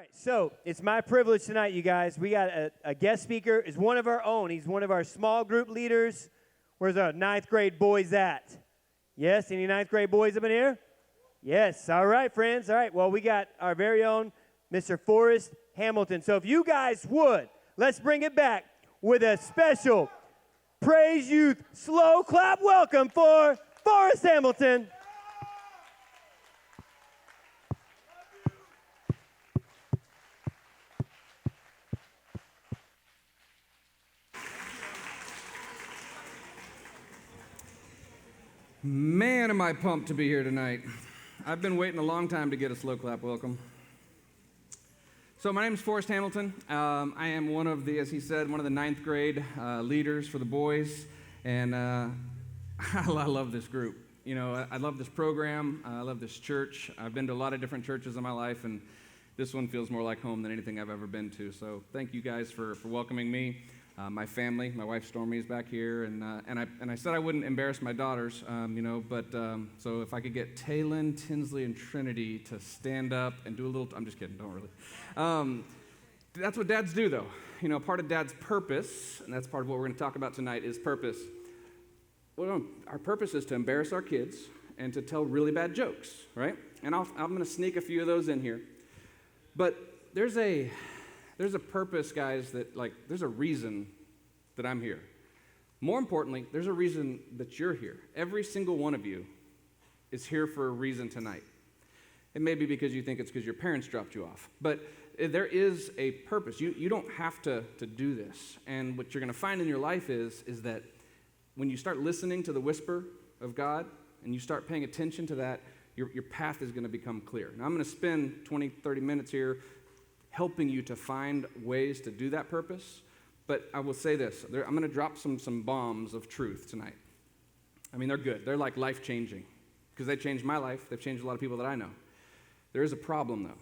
right, so it's my privilege tonight, you guys. We got a guest speaker. Is one of our own. He's one of our small group leaders. Where's our ninth grade boys at? Yes, any ninth grade boys up in here? Yes, all right, friends. All right, well, we got our very own Mr. Forrest Hamilton. So if you guys would, let's bring it back with a special Praise Youth slow clap welcome for Forrest Hamilton. Man, am I pumped to be here tonight. I've been waiting a long time to get a slow clap welcome. So my name is Forrest Hamilton. I am one of the, as he said, one of the ninth grade leaders for the boys. And I love this group. You know, I love this program. I love this church. I've been to a lot of different churches in my life, and this one feels more like home than anything I've ever been to. So thank you guys for welcoming me. My family, my wife Stormy is back here, and I said I wouldn't embarrass my daughters, but so if I could get Taylin, Tinsley, and Trinity to stand up and do a little, I'm just kidding, don't really. That's what dads do, though. You know, part of dad's purpose, and that's part of what we're going to talk about tonight, is purpose. Well, our purpose is to embarrass our kids and to tell really bad jokes, right? And I'm going to sneak a few of those in here, but there's a purpose, guys, that, like, there's a reason that I'm here. More importantly, there's a reason that you're here. Every single one of you is here for a reason tonight. It may be because you think it's because your parents dropped you off, but there is a purpose. You don't have to do this. And what you're going to find in your life is that when you start listening to the whisper of God and you start paying attention to that, your path is going to become clear. Now, I'm going to spend 20, 30 minutes here helping you to find ways to do that purpose. But I will say this, I'm going to drop some bombs of truth tonight. I mean, they're good. They're like life-changing because they changed my life. They've changed a lot of people that I know. There is a problem, though.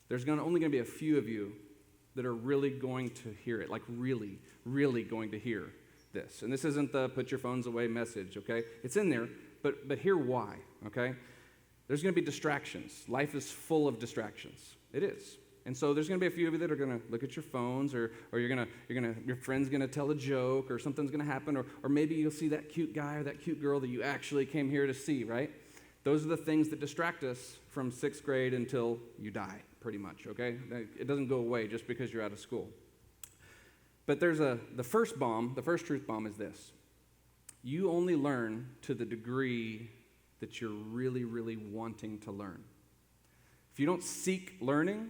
There's only going to be a few of you that are really going to hear it, like really, really going to hear this. And this isn't the put your phones away message, okay? It's in there, but hear why, okay? There's going to be distractions. Life is full of distractions. It is. And so there's going to be a few of you that are going to look at your phones, or your friend's going to tell a joke, or something's going to happen, or maybe you'll see that cute guy or that cute girl that you actually came here to see, right? Those are the things that distract us from 6th grade until you die, pretty much, okay? It doesn't go away just because you're out of school. But there's the first truth bomb is this. You only learn to the degree that you're really, really wanting to learn. If you don't seek learning,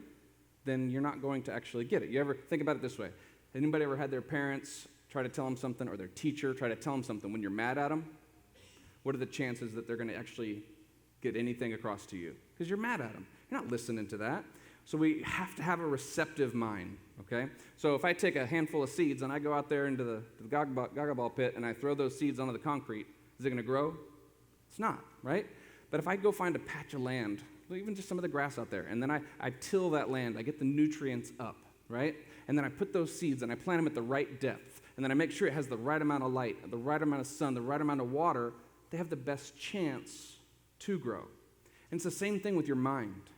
then you're not going to actually get it. You ever think about it this way? Anybody ever had their parents try to tell them something, or their teacher try to tell them something when you're mad at them? What are the chances that they're going to actually get anything across to you? Because you're mad at them. You're not listening to that. So we have to have a receptive mind, okay? So if I take a handful of seeds and I go out there into the gaga ball pit and I throw those seeds onto the concrete, is it going to grow? It's not, right? But if I go find a patch of land, even just some of the grass out there, and then I till that land, I get the nutrients up, right? And then I put those seeds and I plant them at the right depth, and then I make sure it has the right amount of light, the right amount of sun, the right amount of water, they have the best chance to grow. And it's the same thing with your mind.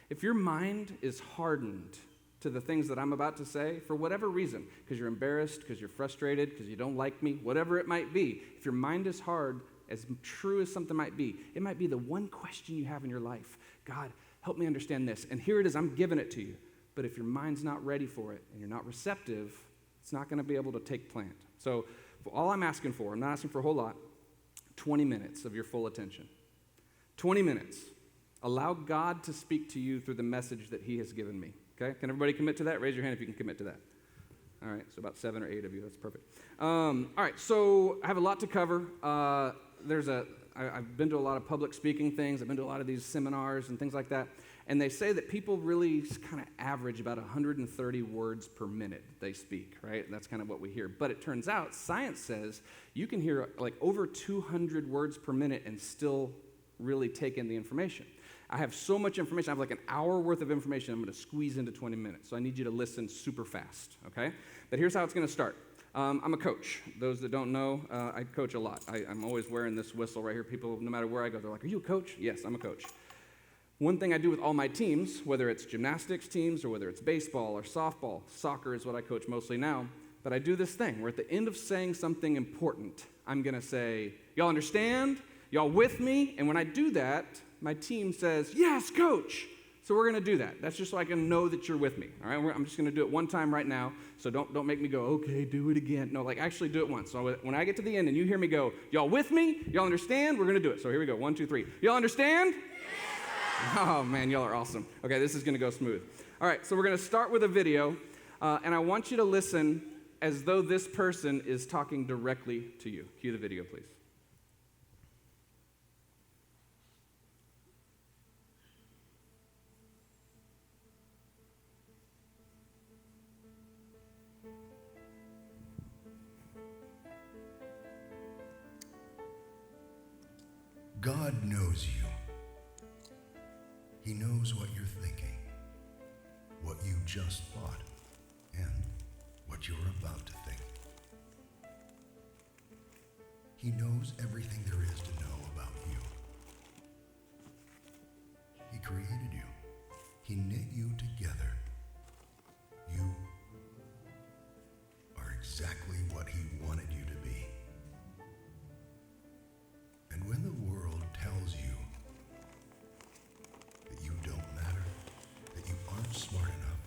If your mind is hardened to the things that I'm about to say, for whatever reason, because you're embarrassed, because you're frustrated, because you don't like me, whatever it might be, if your mind is hard, as true as something might be, it might be the one question you have in your life. God, help me understand this. And here it is, I'm giving it to you. But if your mind's not ready for it and you're not receptive, it's not going to be able to take plant. So all I'm asking for, I'm not asking for a whole lot, 20 minutes of your full attention. 20 minutes. Allow God to speak to you through the message that he has given me. Okay? Can everybody commit to that? Raise your hand if you can commit to that. All right, so about 7 or 8 of you. That's perfect. All right, so I have a lot to cover. I've been to a lot of public speaking things. I've been to a lot of these seminars and things like that. And they say that people really kind of average about 130 words per minute they speak, right? And that's kind of what we hear. But it turns out, science says you can hear like over 200 words per minute and still really take in the information. I have so much information. I have like an hour worth of information I'm going to squeeze into 20 minutes. So I need you to listen super fast, okay? But here's how it's going to start. I'm a coach. Those that don't know, I coach a lot. I'm always wearing this whistle right here. People, no matter where I go, they're like, are you a coach? Yes, I'm a coach. One thing I do with all my teams, whether it's gymnastics teams or whether it's baseball or softball, soccer is what I coach mostly now, but I do this thing where at the end of saying something important, I'm going to say, y'all understand? Y'all with me? And when I do that, my team says, yes, coach. So we're going to do that. That's just so I can know that you're with me. All right, I'm just going to do it one time right now. So don't make me go, okay, do it again. No, like actually do it once. So when I get to the end and you hear me go, y'all with me? Y'all understand? We're going to do it. So here we go. 1, 2, 3. Y'all understand? Yes, sir. Oh man, y'all are awesome. Okay, this is going to go smooth. All right, so we're going to start with a video, and I want you to listen as though this person is talking directly to you. Cue the video, please. God knows you. He knows what you're thinking, what you just thought, and what you're about to think. He knows everything there is to know about you. He created you. He knit you together. You are exactly what he wanted you to be. And when the world tells you that you don't matter, that you aren't smart enough,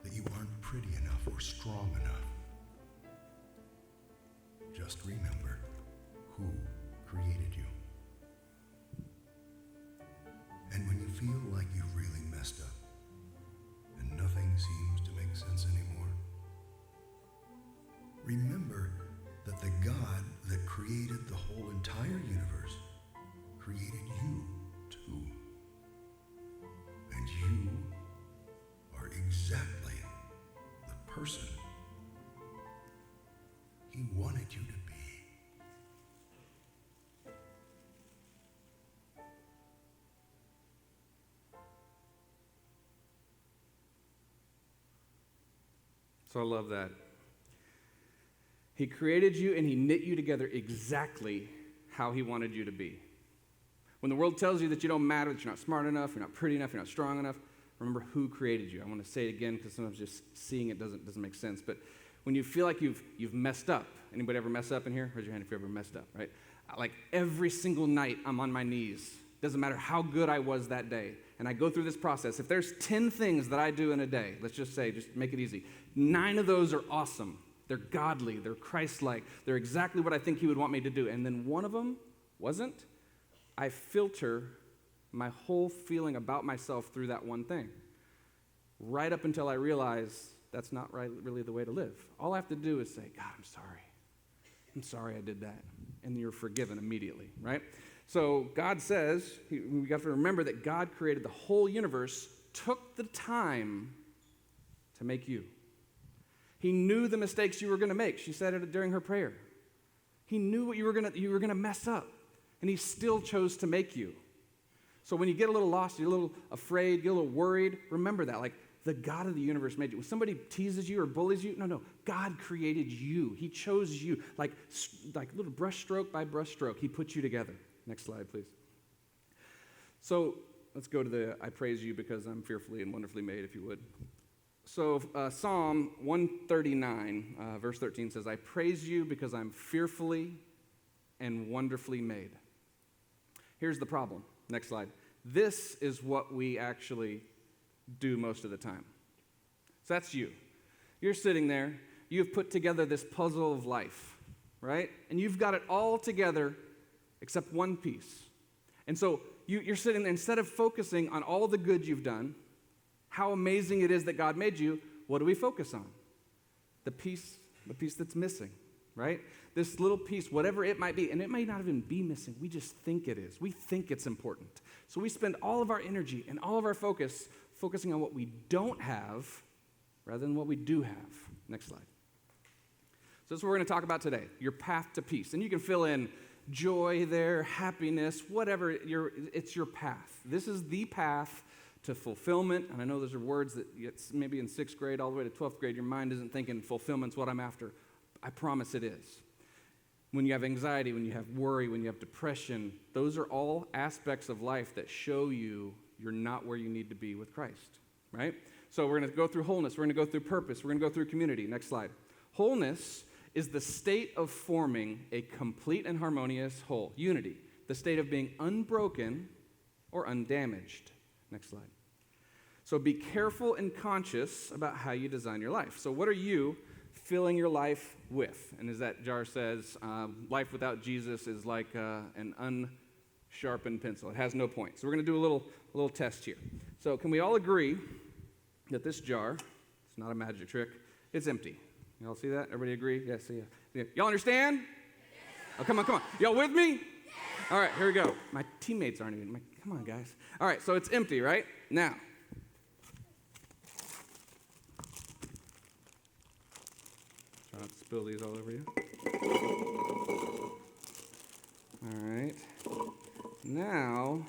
that you aren't pretty enough or strong enough, just remember who created you. And when you feel like you've really messed up and nothing seems to make sense anymore, remember that the God that created the whole entire universe created you too. And you are exactly the person he wanted you to be. So I love that. He created you and he knit you together exactly how he wanted you to be. When the world tells you that you don't matter, that you're not smart enough, you're not pretty enough, you're not strong enough, remember who created you. I want to say it again because sometimes just seeing it doesn't make sense. But when you feel like you've messed up, anybody ever mess up in here? Raise your hand if you ever messed up, right? Like every single night I'm on my knees. Doesn't matter how good I was that day. And I go through this process. If there's 10 things that I do in a day, let's just say, just make it easy, 9 of those are awesome. They're godly, they're Christ-like, they're exactly what I think he would want me to do. And then one of them wasn't. I filter my whole feeling about myself through that one thing. Right up until I realize that's not really the way to live. All I have to do is say, God, I'm sorry. I'm sorry I did that. And you're forgiven immediately, right? So God says, we have to remember that God created the whole universe, took the time to make you. He knew the mistakes you were going to make. She said it during her prayer. He knew what you were going to mess up, and he still chose to make you. So when you get a little lost, you're a little afraid, get a little worried, remember that. Like, the God of the universe made you. When somebody teases you or bullies you, no. God created you. He chose you. Like little brush stroke by brush stroke, he put you together. Next slide, please. So let's go to the I praise you because I'm fearfully and wonderfully made, if you would. So Psalm 139, verse 13 says, I praise you because I'm fearfully and wonderfully made. Here's the problem. Next slide. This is what we actually do most of the time. So that's you. You're sitting there. You've put together this puzzle of life, right? And you've got it all together except one piece. And so you're sitting there, instead of focusing on all the good you've done, how amazing it is that God made you, what do we focus on? The piece that's missing, right? This little piece, whatever it might be, and it may not even be missing. We just think it is. We think it's important. So we spend all of our energy and all of our focus focusing on what we don't have rather than what we do have. Next slide. So that's what we're going to talk about today, your path to peace. And you can fill in joy there, happiness, whatever, it's your path. This is the path to fulfillment. And I know those are words that it's maybe in 6th grade all the way to 12th grade, your mind isn't thinking fulfillment's what I'm after. I promise it is. When you have anxiety, when you have worry, when you have depression, those are all aspects of life that show you you're not where you need to be with Christ, right? So we're going to go through wholeness. We're going to go through purpose. We're going to go through community. Next slide. Wholeness is the state of forming a complete and harmonious whole. Unity, the state of being unbroken or undamaged. Next slide. So be careful and conscious about how you design your life. So what are you filling your life with? And as that jar says, life without Jesus is like an unsharpened pencil. It has no point. So we're going to do a little test here. So can we all agree that this jar, it's not a magic trick, it's empty? Y'all see that? Everybody agree? Yes, yeah. Y'all understand? Yes. Oh, come on. Y'all with me? Yes. All right, here we go. My teammates aren't even. Come on, guys. All right, so it's empty, right? Now. Try not to spill these all over you. All right. Now,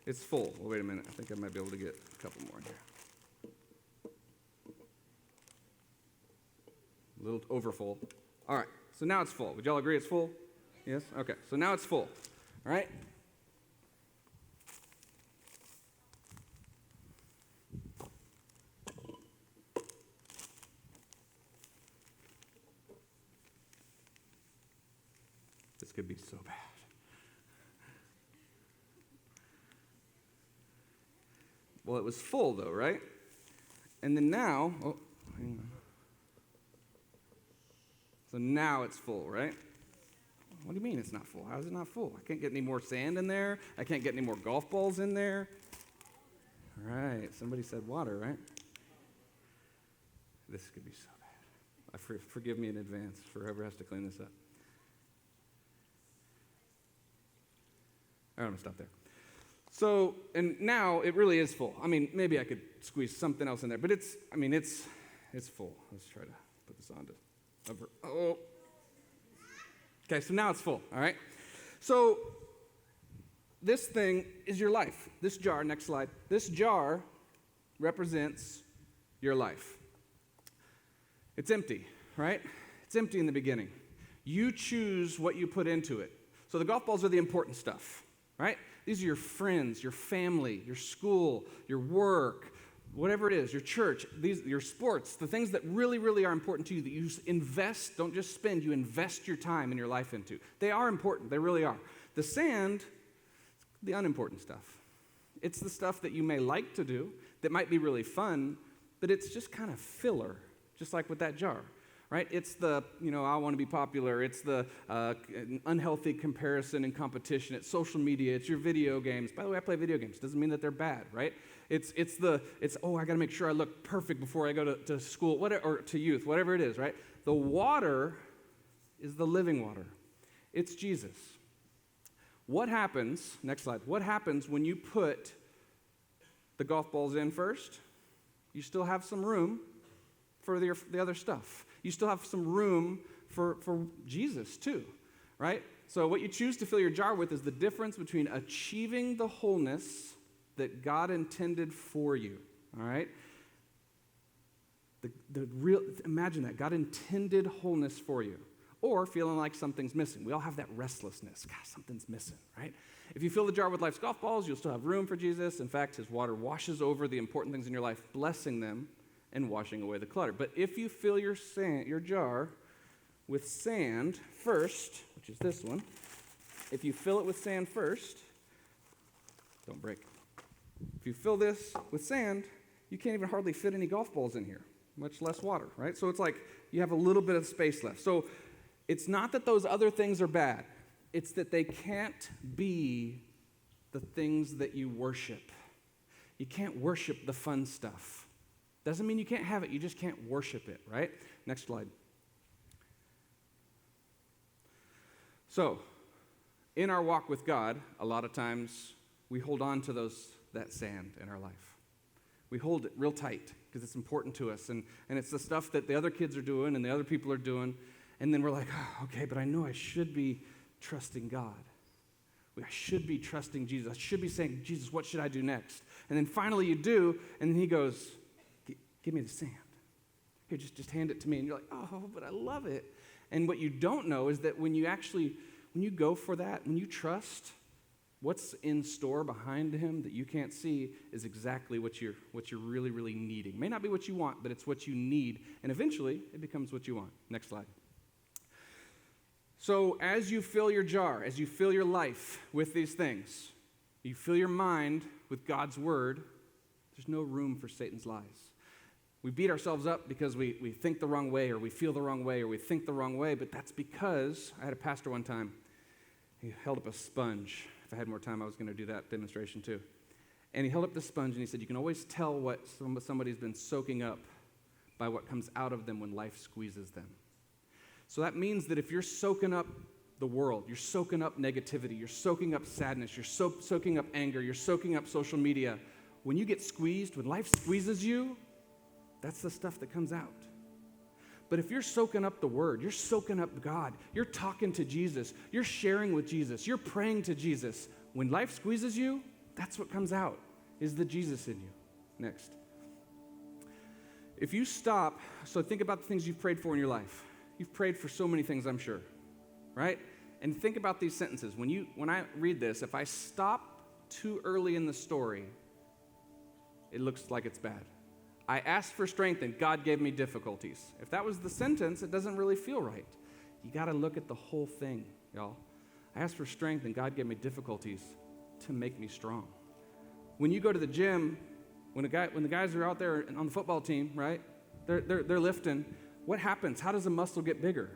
it's full. Well, wait a minute. I think I might be able to get a couple more in here. A little overfull. All right, so now it's full. Would y'all agree it's full? Yes? Okay, so now it's full. All right? This could be so bad. Well, it was full, though, right? And then now, hang on. So now it's full, right? What do you mean it's not full? How is it not full? I can't get any more sand in there. I can't get any more golf balls in there. All right, somebody said water, right? This could be so bad. Forgive me in advance for whoever has to clean this up. All right, I'm going to stop there. So, and now it really is full. I mean, maybe I could squeeze something else in there, but it's full. Let's try to put this on to over. Oh. Okay, so now it's full, all right? So this thing is your life. This jar, next slide. This jar represents your life. It's empty, right? It's empty in the beginning. You choose what you put into it. So the golf balls are the important stuff, right? These are your friends, your family, your school, your work, whatever it is, your church, your sports, the things that really, really are important to you that you invest, don't just spend, you invest your time and your life into. They are important. They really are. The sand, the unimportant stuff. It's the stuff that you may like to do that might be really fun, but it's just kind of filler, just like with that jar, right? It's the, I want to be popular. It's the unhealthy comparison and competition. It's social media. It's your video games. By the way, I play video games. Doesn't mean that they're bad, right? It's I got to make sure I look perfect before I go to school, or to youth, whatever it is, right? The water is the living water. It's Jesus. What happens, next slide, what happens when you put the golf balls in first? You still have some room for the other stuff. You still have some room for Jesus too, right? So what you choose to fill your jar with is the difference between achieving the wholeness that God intended for you, all right? Imagine that. God intended wholeness for you. Or feeling like something's missing. We all have that restlessness. God, something's missing, right? If you fill the jar with life's golf balls, you'll still have room for Jesus. In fact, his water washes over the important things in your life, blessing them and washing away the clutter. But if you fill your jar with sand first, which is this one, if you fill it with sand first, don't break. If you fill this with sand, you can't even hardly fit any golf balls in here, much less water, right? So it's like you have a little bit of space left. So it's not that those other things are bad. It's that they can't be the things that you worship. You can't worship the fun stuff. Doesn't mean you can't have it. You just can't worship it, right? Next slide. So, in our walk with God, a lot of times we hold on to that sand in our life. We hold it real tight because it's important to us. And it's the stuff that the other kids are doing and the other people are doing. And then we're like, oh, okay, but I know I should be trusting God. I should be trusting Jesus. I should be saying, Jesus, what should I do next? And then finally you do, and then he goes, give me the sand. Here, just hand it to me. And you're like, oh, but I love it. And what you don't know is that when you go for that, when you trust, what's in store behind him that you can't see is exactly what you're really, really needing. It may not be what you want, but it's what you need, and eventually it becomes what you want. Next slide. So as you fill your jar, as you fill your life with these things, you fill your mind with God's word, there's no room for Satan's lies. We beat ourselves up because we think the wrong way, or we feel the wrong way, or we think the wrong way, but that's because, I had a pastor one time, he held up a sponge. If I had more time, I was going to do that demonstration too. And he held up the sponge and he said, you can always tell what somebody's been soaking up by what comes out of them when life squeezes them. So that means that if you're soaking up the world, you're soaking up negativity, you're soaking up sadness, you're soaking up anger, you're soaking up social media, when you get squeezed, when life squeezes you, that's the stuff that comes out. But if you're soaking up the word, you're soaking up God, you're talking to Jesus, you're sharing with Jesus, you're praying to Jesus, when life squeezes you, that's what comes out, is the Jesus in you. Next. If you stop, so think about the things you've prayed for in your life. You've prayed for so many things, I'm sure, right? And think about these sentences. When I read this, if I stop too early in the story, it looks like it's bad. I asked for strength and God gave me difficulties. If that was the sentence, it doesn't really feel right. You got to look at the whole thing, y'all. I asked for strength and God gave me difficulties to make me strong. When you go to the gym, when the guys are out there on the football team, right? They're lifting. What happens? How does a muscle get bigger?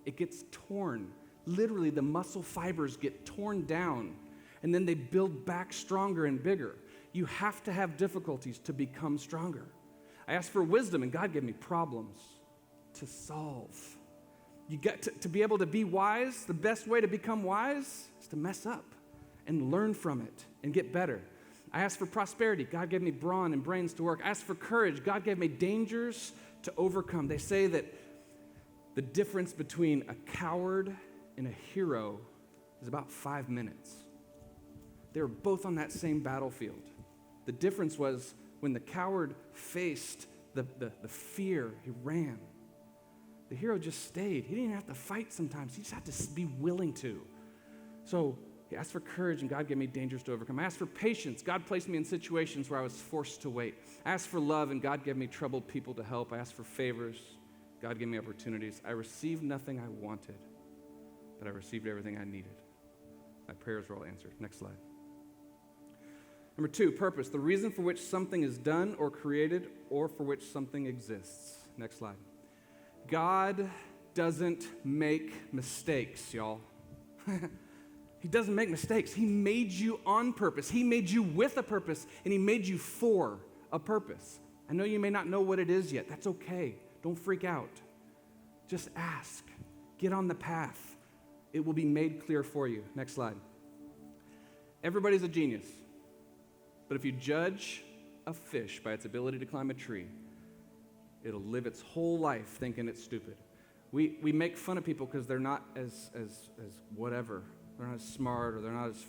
It gets torn. Literally, the muscle fibers get torn down, and then they build back stronger and bigger. You have to have difficulties to become stronger. I asked for wisdom, and God gave me problems to solve. You got to be able to be wise. The best way to become wise is to mess up and learn from it and get better. I asked for prosperity. God gave me brawn and brains to work. I asked for courage. God gave me dangers to overcome. They say that the difference between a coward and a hero is about 5 minutes. They were both on that same battlefield. The difference was when the coward faced the fear, he ran. The hero just stayed. He didn't have to fight sometimes. He just had to be willing to. So he asked for courage, and God gave me dangers to overcome. I asked for patience. God placed me in situations where I was forced to wait. I asked for love, and God gave me troubled people to help. I asked for favors. God gave me opportunities. I received nothing I wanted, but I received everything I needed. My prayers were all answered. Next slide. Number 2, purpose, the reason for which something is done or created or for which something exists. Next slide. God doesn't make mistakes, y'all. He doesn't make mistakes. He made you on purpose. He made you with a purpose, and he made you for a purpose. I know you may not know what it is yet. That's okay. Don't freak out. Just ask. Get on the path. It will be made clear for you. Next slide. Everybody's a genius. But if you judge a fish by its ability to climb a tree, it'll live its whole life thinking it's stupid. We make fun of people because they're not as whatever. They're not as smart, or they're not as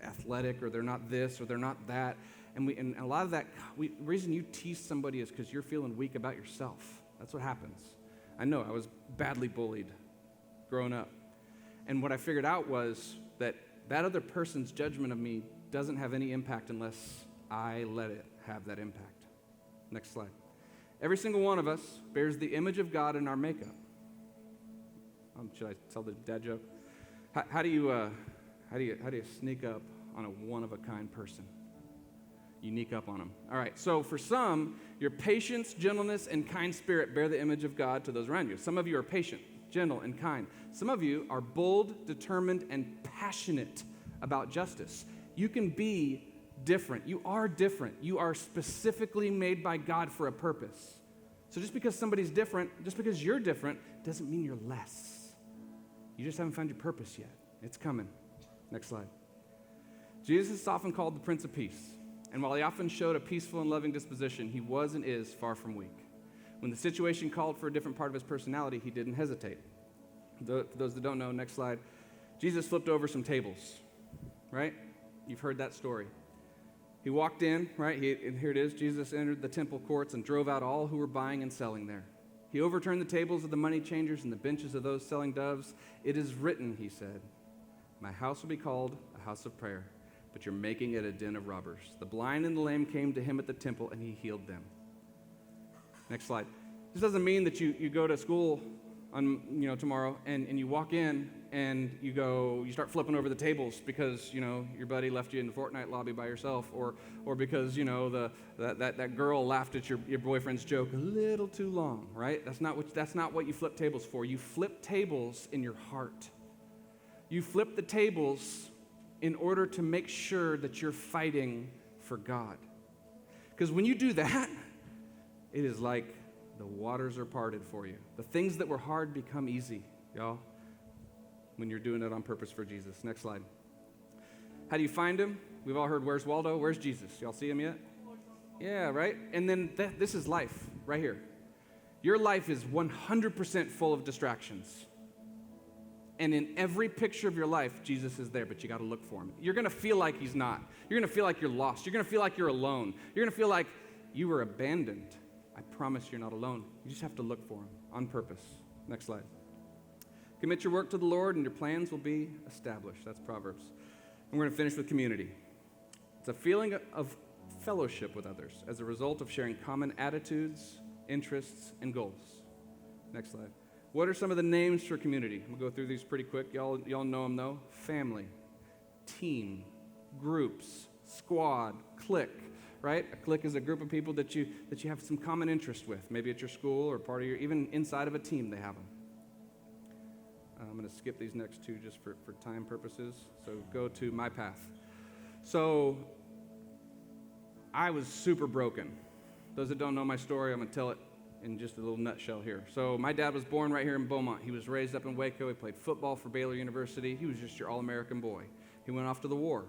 athletic, or they're not this, or they're not that. And a lot of that, the reason you tease somebody is because you're feeling weak about yourself. That's what happens. I know, I was badly bullied growing up. And what I figured out was that other person's judgment of me doesn't have any impact unless I let it have that impact. Next slide. Every single one of us bears the image of God in our makeup. Should I tell the dad joke? How do you sneak up on a one-of-a-kind person? You sneak up on them. All right, so for some, your patience, gentleness, and kind spirit bear the image of God to those around you. Some of you are patient, gentle, and kind. Some of you are bold, determined, and passionate about justice. You can be different. You are different. You are specifically made by God for a purpose. So just because somebody's different, just because you're different, doesn't mean you're less. You just haven't found your purpose yet. It's coming. Next slide. Jesus is often called the Prince of Peace. And while he often showed a peaceful and loving disposition, he was and is far from weak. When the situation called for a different part of his personality, he didn't hesitate. For those that don't know, next slide. Jesus flipped over some tables, right? You've heard that story. He walked in, right? And here it is. Jesus entered the temple courts and drove out all who were buying and selling there. He overturned the tables of the money changers and the benches of those selling doves. It is written, he said, My house will be called a house of prayer, but you're making it a den of robbers. The blind and the lame came to him at the temple, and he healed them. Next slide. This doesn't mean that you go to school on tomorrow and you walk in and you start flipping over the tables because your buddy left you in the Fortnite lobby by yourself, or because that girl laughed at your boyfriend's joke a little too long, right? That's not what you flip tables for. You flip tables in your heart. You flip the tables in order to make sure that you're fighting for God. Because when you do that, it is like the waters are parted for you. The things that were hard become easy, y'all, when you're doing it on purpose for Jesus. Next slide. How do you find him? We've all heard, where's Waldo? Where's Jesus? Y'all see him yet? Yeah, right? And then this is life right here. Your life is 100% full of distractions. And in every picture of your life, Jesus is there, but you got to look for him. You're going to feel like he's not. You're going to feel like you're lost. You're going to feel like you're alone. You're going to feel like you were abandoned. I promise you're not alone. You just have to look for him on purpose. Next slide. Commit your work to the Lord and your plans will be established. That's Proverbs. And we're going to finish with community. It's a feeling of fellowship with others as a result of sharing common attitudes, interests, and goals. Next slide. What are some of the names for community? We'll go through these pretty quick. Y'all know them though. Family, team, groups, squad, clique. Right? A clique is a group of people that you have some common interest with. Maybe at your school or part of even inside of a team they have them. I'm going to skip these next two just for time purposes. So go to my path. So I was super broken. Those that don't know my story, I'm going to tell it in just a little nutshell here. So my dad was born right here in Beaumont. He was raised up in Waco. He played football for Baylor University. He was just your all-American boy. He went off to the war.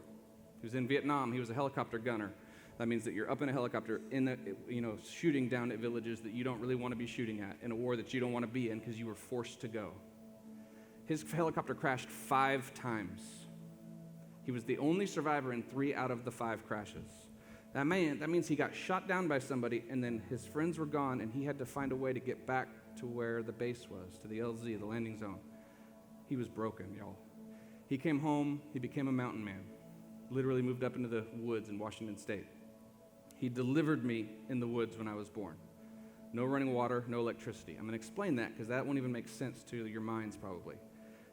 He was in Vietnam. He was a helicopter gunner. That means that you're up in a helicopter shooting down at villages that you don't really want to be shooting at in a war that you don't want to be in because you were forced to go. His helicopter crashed 5 times. He was the only survivor in 3 out of the 5 crashes. That means he got shot down by somebody, and then his friends were gone, and he had to find a way to get back to where the base was, to the LZ, the landing zone. He was broken, y'all. He came home. He became a mountain man. Literally moved up into the woods in Washington State. He delivered me in the woods when I was born. No running water, no electricity. I'm going to explain that because that won't even make sense to your minds probably.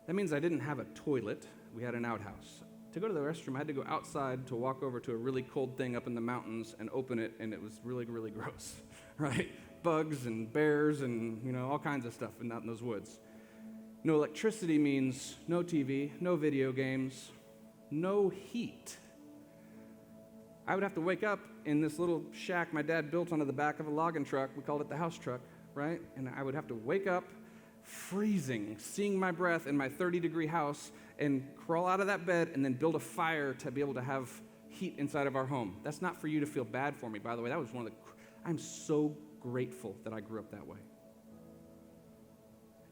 That means I didn't have a toilet. We had an outhouse. To go to the restroom, I had to go outside to walk over to a really cold thing up in the mountains and open it, and it was really, really gross, right? Bugs and bears and, all kinds of stuff out in those woods. No electricity means no TV, no video games, no heat. I would have to wake up in this little shack my dad built onto the back of a logging truck. We called it the house truck, right? And I would have to wake up freezing, seeing my breath in my 30-degree house and crawl out of that bed and then build a fire to be able to have heat inside of our home. That's not for you to feel bad for me, by the way. That was I'm so grateful that I grew up that way.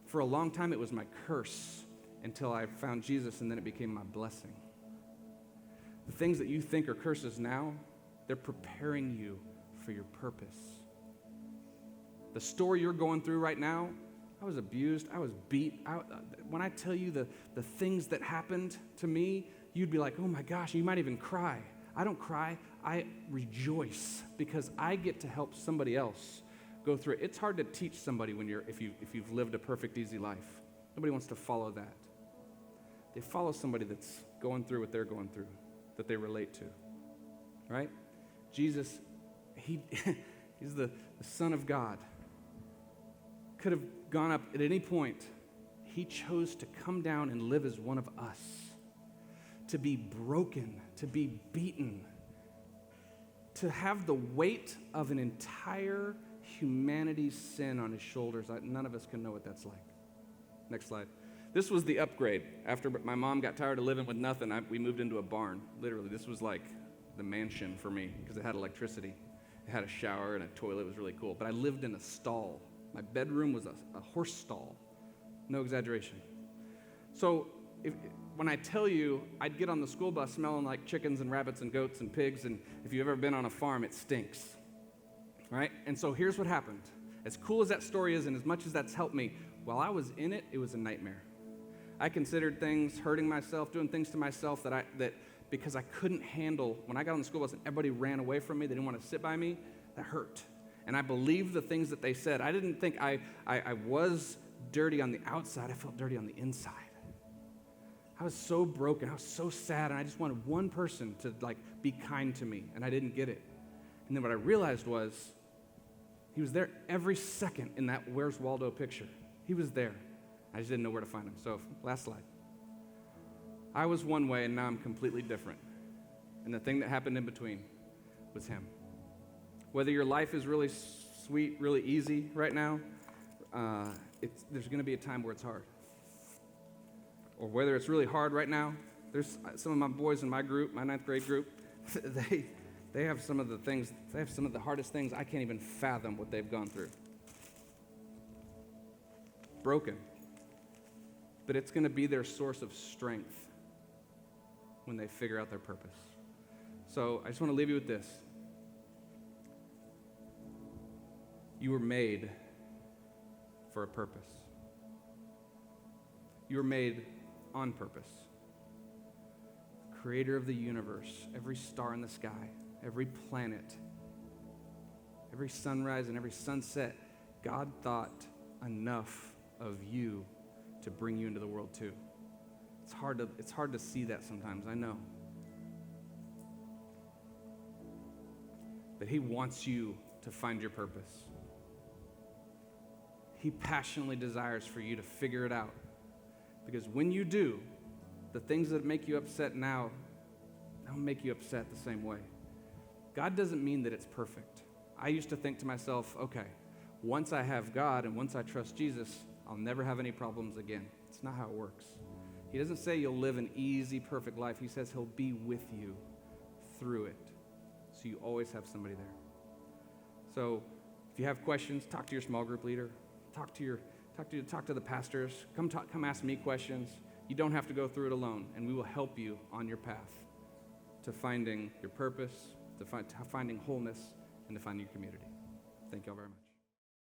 For a long time, it was my curse until I found Jesus, and then it became my blessing. The things that you think are curses now, they're preparing you for your purpose. The story you're going through right now, I was abused, I was beat. When I tell you the things that happened to me, you'd be like, oh my gosh, you might even cry. I don't cry, I rejoice because I get to help somebody else go through it. It's hard to teach somebody if you've lived a perfect, easy life. Nobody wants to follow that. They follow somebody that's going through what they're going through, that they relate to, right? Jesus, he's the Son of God. Could have gone up at any point. He chose to come down and live as one of us, to be broken, to be beaten, to have the weight of an entire humanity's sin on his shoulders. None of us can know what that's like. Next slide. This was the upgrade. After my mom got tired of living with nothing, we moved into a barn. Literally, this was like the mansion for me because it had electricity. It had a shower and a toilet. It was really cool. But I lived in a stall. My bedroom was a horse stall. No exaggeration. So when I tell you I'd get on the school bus smelling like chickens and rabbits and goats and pigs, and if you've ever been on a farm, it stinks, right? And so here's what happened. As cool as that story is and as much as that's helped me, while I was in it, it was a nightmare. I considered things, hurting myself, doing things to myself that because I couldn't handle, when I got on the school bus and everybody ran away from me, they didn't want to sit by me, that hurt. And I believed the things that they said. I didn't think I was dirty on the outside. I felt dirty on the inside. I was so broken. I was so sad. And I just wanted one person to be kind to me. And I didn't get it. And then what I realized was he was there every second in that Where's Waldo picture. He was there. I just didn't know where to find him. So last slide. I was one way and now I'm completely different. And the thing that happened in between was him. Whether your life is really sweet, really easy right now, there's going to be a time where it's hard. Or whether it's really hard right now, there's some of my boys in my group, my 9th grade group, they have some of the hardest things. I can't even fathom what they've gone through. Broken. But it's going to be their source of strength when they figure out their purpose. So I just want to leave you with this. You were made for a purpose. You were made on purpose. Creator of the universe, every star in the sky, every planet, every sunrise and every sunset, God thought enough of you to bring you into the world too. It's hard to see that sometimes, I know. But he wants you to find your purpose. He passionately desires for you to figure it out. Because when you do, the things that make you upset now don't make you upset the same way. God doesn't mean that it's perfect. I used to think to myself, okay, once I have God and once I trust Jesus, I'll never have any problems again. It's not how it works. He doesn't say you'll live an easy, perfect life. He says he'll be with you through it. So you always have somebody there. So if you have questions, talk to your small group leader. Talk to the pastors. Come ask me questions. You don't have to go through it alone, and we will help you on your path to finding your purpose, to finding wholeness, and to finding your community. Thank you all very much.